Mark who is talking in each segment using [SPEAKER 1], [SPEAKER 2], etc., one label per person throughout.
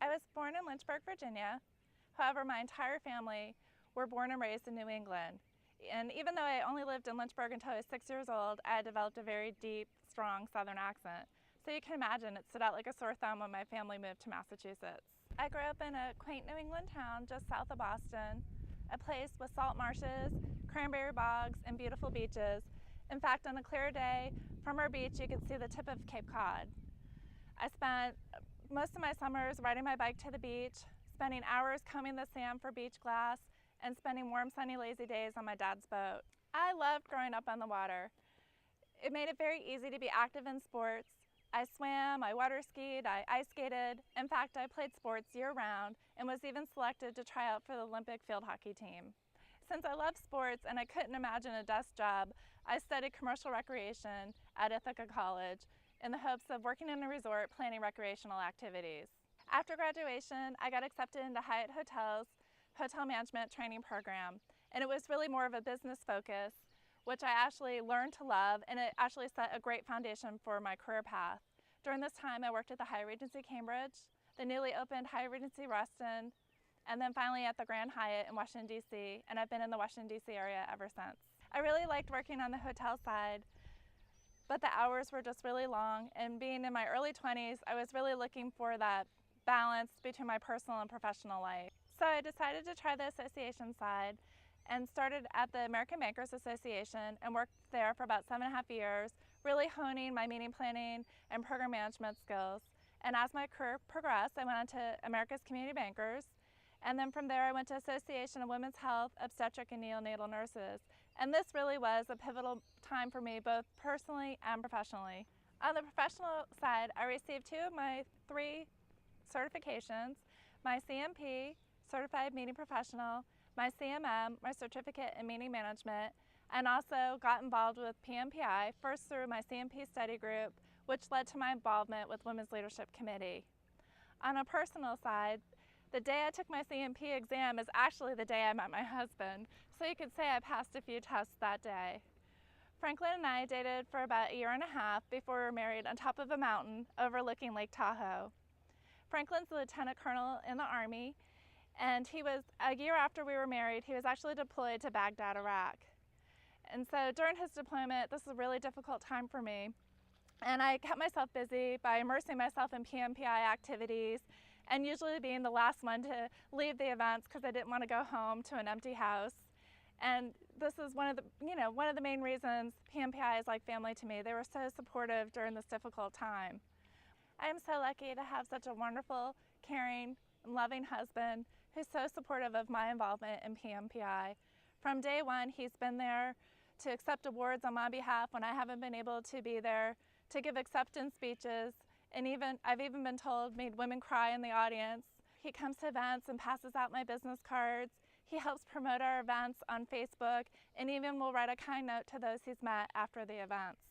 [SPEAKER 1] I was born in Lynchburg, Virginia. However, my entire family were born and raised in New England. And even though I only lived in Lynchburg until I was 6 years old, I had developed a very deep, strong Southern accent. So you can imagine it stood out like a sore thumb when my family moved to Massachusetts. I grew up in a quaint New England town just south of Boston, a place with salt marshes, cranberry bogs, and beautiful beaches. In fact, on a clear day, from our beach, you could see the tip of Cape Cod. I spent most of my summers riding my bike to the beach, spending hours combing the sand for beach glass, and spending warm, sunny, lazy days on my dad's boat. I loved growing up on the water. It made it very easy to be active in sports. I swam, I water skied, I ice skated. In fact, I played sports year-round and was even selected to try out for the Olympic field hockey team. Since I love sports and I couldn't imagine a desk job, I studied commercial recreation at Ithaca College in the hopes of working in a resort planning recreational activities. After graduation, I got accepted into Hyatt Hotels' hotel management training program, and it was really more of a business focus, which I actually learned to love, and it actually set a great foundation for my career path. During this time, I worked at the Hyatt Regency Cambridge, the newly opened Hyatt Regency Reston, and then finally at the Grand Hyatt in Washington, D.C., and I've been in the Washington, D.C. area ever since. I really liked working on the hotel side, but the hours were just really long, and being in my early 20s, I was really looking for that balance between my personal and professional life. So I decided to try the association side and started at the American Bankers Association and worked there for about 7.5 years, really honing my meeting planning and program management skills. And as my career progressed, I went on to America's Community Bankers, and then from there I went to Association of Women's Health, Obstetric and Neonatal Nurses. And this really was a pivotal time for me, both personally and professionally. On the professional side, I received 2 of my 3 certifications, my CMP, Certified Meeting Professional, my CMM, my Certificate in Meeting Management, and also got involved with PMPI, first through my CMP study group, which led to my involvement with Women's Leadership Committee. On a personal side, the day I took my CMP exam is actually the day I met my husband, so you could say I passed a few tests that day. Franklin and I dated for about 1.5 years before we were married on top of a mountain overlooking Lake Tahoe. Franklin's a lieutenant colonel in the Army, and he was, a year after we were married, he was actually deployed to Baghdad, Iraq. And so during his deployment, this was a really difficult time for me. And I kept myself busy by immersing myself in PMPI activities and usually being the last one to leave the events because I didn't want to go home to an empty house. And this is one of the main reasons PMPI is like family to me. They were so supportive during this difficult time. I am so lucky to have such a wonderful, caring, and loving husband who's so supportive of my involvement in PMPI. From day one, he's been there to accept awards on my behalf when I haven't been able to be there, to give acceptance speeches, and I've even been told made women cry in the audience. He comes to events and passes out my business cards. He helps promote our events on Facebook, and even will write a kind note to those he's met after the events.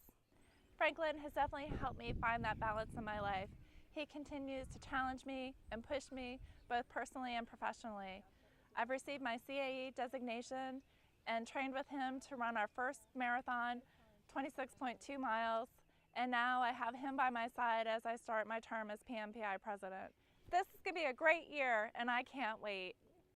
[SPEAKER 1] Franklin has definitely helped me find that balance in my life. He continues to challenge me and push me both personally and professionally. I've received my CAE designation and trained with him to run our first marathon, 26.2 miles, and now I have him by my side as I start my term as PMPI president. This is going to be a great year, and I can't wait.